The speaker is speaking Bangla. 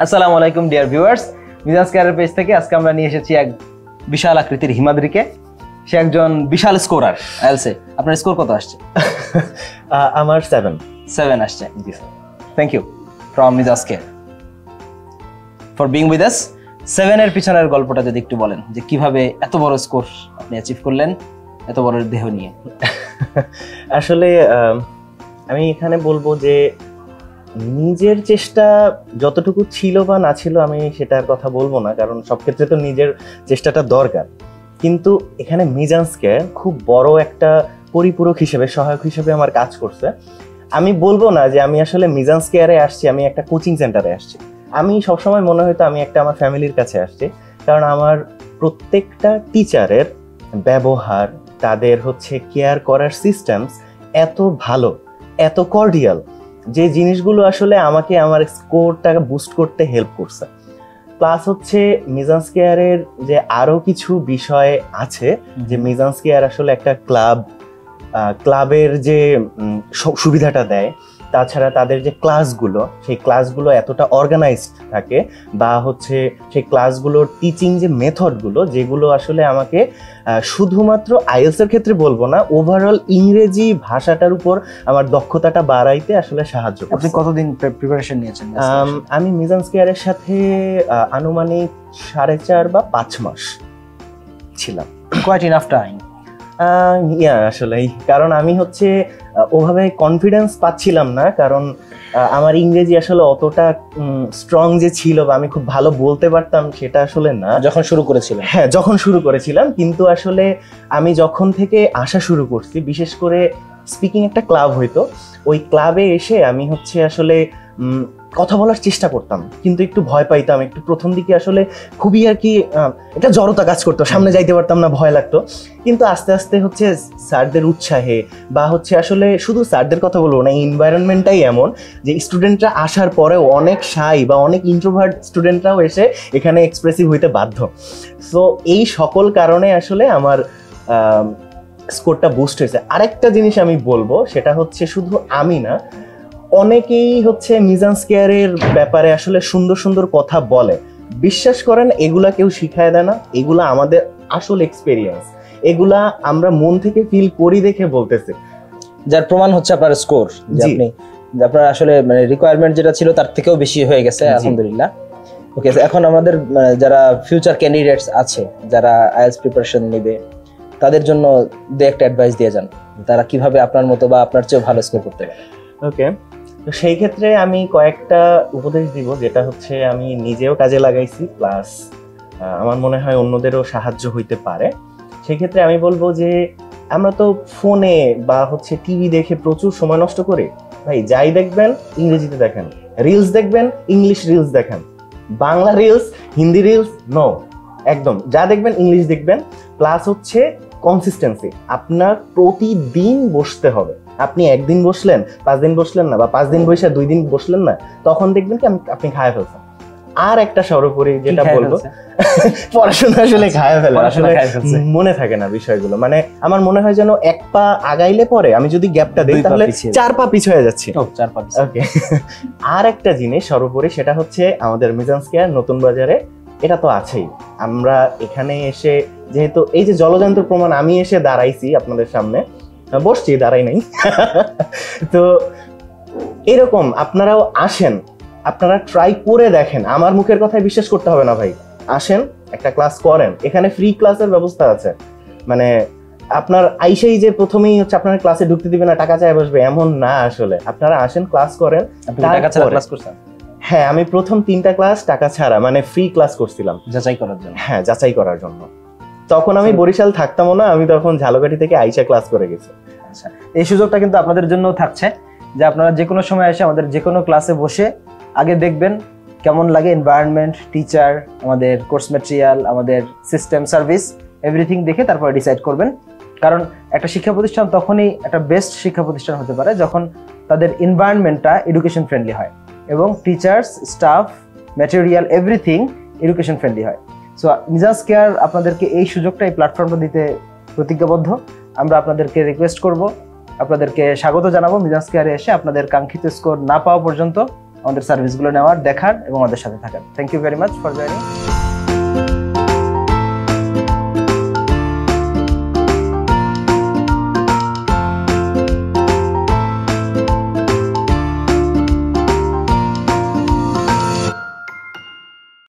আসসালামু আলাইকুম ডিয়ার ভিউয়ার্স, মিজাজ কেয়ারের পেজ থেকে আজকে আমরা নিয়ে এসেছি এক বিশাল আকৃতির হিমাদ্রিকে। সে একজন বিশাল স্কোরার আইএলটিএস। আপনার স্কোর কত আসছে? আমার 7 আসছে। জি স্যার, থ্যাংক ইউ ফ্রম মিজাজ care for being with us. 7 এর পিছনের গল্পটা যদি একটু বলেন, যে কিভাবে এত বড় স্কোর আপনি অ্যাচিভ করলেন এত বড় দেহ নিয়ে। আসলে আমি এখানে বলবো যে নিজের চেষ্টা যতটুকু ছিল বা না ছিল আমি সেটার কথা বলবো না, কারণ সব ক্ষেত্রে তো নিজের চেষ্টাটা দরকার। কিন্তু এখানে মিজাজ কেয়ার খুব বড় একটা পরিপূরক হিসেবে, সহায়ক হিসেবে আমার কাজ করছে। আমি বলবো না যে আমি আসলে মিজাজ কেয়ারে আসছি, আমি একটা কোচিং সেন্টারে আসছি। আমি সবসময় মনে হয়তো আমি একটা আমার ফ্যামিলির কাছে আসছি, কারণ আমার প্রত্যেকটা টিচারের ব্যবহার, তাদের কেয়ার করার সিস্টেমস এত ভালো, এত কর্ডিয়াল, যে জিনিসগুলো আসলে আমাকে আমার স্কোরটাকে বুস্ট করতে হেল্প করছে। প্লাস মিজাজ কেয়ারের যে আরো কিছু বিষয় আছে, যে মিজাজ কেয়ার আসলে একটা ক্লাবের যে সুবিধাটা দেয়, তাছাড়া তাদের যে ক্লাসগুলো, সেই ক্লাসগুলো এতটা অর্গানাইজড থাকে, বা সেই ক্লাসগুলোর টিচিং যে মেথডগুলো, যেগুলো আসলে আমাকে শুধুমাত্র আইএলটিএস এর ক্ষেত্রে বলবো না, ওভারঅল ইংরেজি ভাষাটার উপর আমার দক্ষতাটা বাড়াইতে আসলে সাহায্য করে। আপনি কতদিন প্রিপারেশন নিয়েছেন? আমি মিজাজ কেয়ারের সাথে আনুমানিক 4.5 বা 5 মাস ছিলাম। Quite enough time. আসলে কারণ আমি ওভাবে কনফিডেন্স পাচ্ছিলাম না, কারণ আমার ইংরেজি আসলে অতটা স্ট্রং যে ছিল বা আমি খুব ভালো বলতে পারতাম সেটা আসলে না যখন শুরু করেছিলাম। হ্যাঁ, যখন শুরু করেছিলাম। কিন্তু আসলে আমি যখন থেকে আসা শুরু করছি, বিশেষ করে স্পিকিং একটা ক্লাব হইতো, ওই ক্লাবে এসে আমি আসলে কথা বলার চেষ্টা করতাম, কিন্তু একটু ভয় পাইতাম। একটু প্রথম দিকে আসলে খুবই এটা জড়তা কাজ করতো, সামনে যাইতে পারতাম না, ভয় লাগতো। কিন্তু আস্তে আস্তে স্যারদের উৎসাহে, বা আসলে শুধু স্যারদের কথা বলবো না, এনভায়রনমেন্টটাই এমন যে স্টুডেন্টরা আসার পরেও অনেক শাই বা অনেক ইন্ট্রোভার্ট স্টুডেন্টরাও এসে এখানে এক্সপ্রেসিভ হইতে বাধ্য। সো এই সকল কারণে আসলে আমার স্কোরটা বুস্ট হয়েছে। আরেকটা জিনিস আমি বলবো, সেটা শুধু আমি না, অনেকেই মিজাজ কেয়ারের ব্যাপারে আসলে সুন্দর সুন্দর কথা বলে। বিশ্বাস করেন, এগুলা কেউ শিখায় দেয় না, এগুলা আমাদের আসল এক্সপেরিয়েন্স, এগুলা আমরা মন থেকে ফিল করি দেখে বলতেছি। যার প্রমাণ আপনার স্কোর, যে আপনি আপনার আসলে রিকোয়ারমেন্ট যেটা ছিল তার থেকেও বেশি হয়ে গেছে, আলহামদুলিল্লাহ। ওকে, এখন আমাদের যারা ফিউচার ক্যান্ডিডেটস আছে, যারা আইএলটিএস প্রিপারেশন নেবে, তাদের জন্য একটা অ্যাডভাইস দিয়ে যান, তারা কিভাবে আপনার মতো বা আপনার চেয়ে ভালো স্কোর করতে পারে। ওকে, তো সেই ক্ষেত্রে আমি কয়েকটা উপদেশ দিব, যেটা আমি নিজেও কাজে লাগাইছি, প্লাস আমার মনে হয় অন্যদেরও সাহায্য হইতে পারে। সেই ক্ষেত্রে আমি বলবো যে আমরা তো ফোনে বা টিভি দেখে প্রচুর সময় নষ্ট করি। ভাই, যাই দেখবেন ইংরেজিতে দেখেন, রিলস দেখবেন ইংলিশ রিলস দেখেন, Bangla reels, Hindi reels no, একদম যা দেখবেন ইংলিশ দেখবেন। প্লাস কনসিস্টেন্সি, আপনার প্রতিদিন বসতে হবে। আপনি একদিন বসলেন, 5 দিন বসলেন না, বা 5 দিন বসে 2 দিন বসলেন না, তখন দেখবেন কি আপনি খায় ফেলছেন। আর একটা সর্বোপরি যেটা বলবো, পড়াশোনা আসলে খায় ফেলে, আসলে মনে থাকে না বিষয়গুলো। আমার মনে হয় যেন 1 পা আগাইলে পরে আমি যদি গ্যাপটা দিই, তাহলে 4 পা পিছু হয়ে যাচ্ছি। ওকে, আর একটা জিনিস সর্বোপরি, সেটা আমাদের মিজাজ কেয়ার নতুন বাজারে এটা তো আছেই। আমরা এখানে এসে, যেহেতু এই যে জলযন্ত্র প্রমাণ, আমি এসে দাঁড়াইছি আপনাদের সামনে, বসছি, দাঁড়াই নাই। তো এরকম আপনারাও আসেন, আপনারা ট্রাই করে দেখেন। আমার মুখের কথায় বিশ্বাস করতে হবে না ভাই, আসেন, একটা ক্লাস করেন। এখানে ফ্রি ক্লাসের ব্যবস্থা আছে। আপনার আইসেই যে প্রথমেই আপনার ক্লাসে ঢুকতে দিবে না, টাকা চাই বসবে, এমন না। আসলে আপনারা আসেন, ক্লাস করেন। হ্যাঁ, আমি প্রথম 3টা ক্লাস টাকা ছাড়া, ফ্রি ক্লাস করছিলাম, যাচাই করার জন্য। হ্যাঁ, যাচাই করার জন্য। তখন আমি বরিশাল থাকতামও না, আমি তখন ঝালকাঠি থেকে আইসা ক্লাস করে গেছি। আচ্ছা, এই সুযোগটা কিন্তু আপনাদের জন্য থাকছে, যে আপনারা যে কোনো সময় এসে আমাদের যে কোনো ক্লাসে বসে আগে দেখবেন কেমন লাগে এনভায়রনমেন্ট, টিচার, আমাদের কোর্স ম্যাটেরিয়াল, আমাদের সিস্টেম, সার্ভিস, এভরিথিং দেখে তারপরে ডিসাইড করবেন। কারণ একটা শিক্ষা প্রতিষ্ঠান তখনই একটা বেস্ট শিক্ষা প্রতিষ্ঠান হতে পারে যখন তাদের এনভায়রনমেন্টটা এডুকেশন ফ্রেন্ডলি হয়, এবং teachers, staff, material, everything education friendly হয়। সো মিজাজ কেয়ার আপনাদেরকে এই সুযোগটা, এই প্ল্যাটফর্মটা দিতে প্রতিজ্ঞাবদ্ধ। আমরা আপনাদেরকে রিকোয়েস্ট করব, আপনাদেরকে স্বাগত জানাবো মিজাজ কেয়ারে এসে আপনাদের কাঙ্ক্ষিত স্কোর না পাওয়া পর্যন্ত আমাদের সার্ভিসগুলো নেওয়ার, দেখার এবং আমাদের সাথে থাকার। Thank you very much for joining.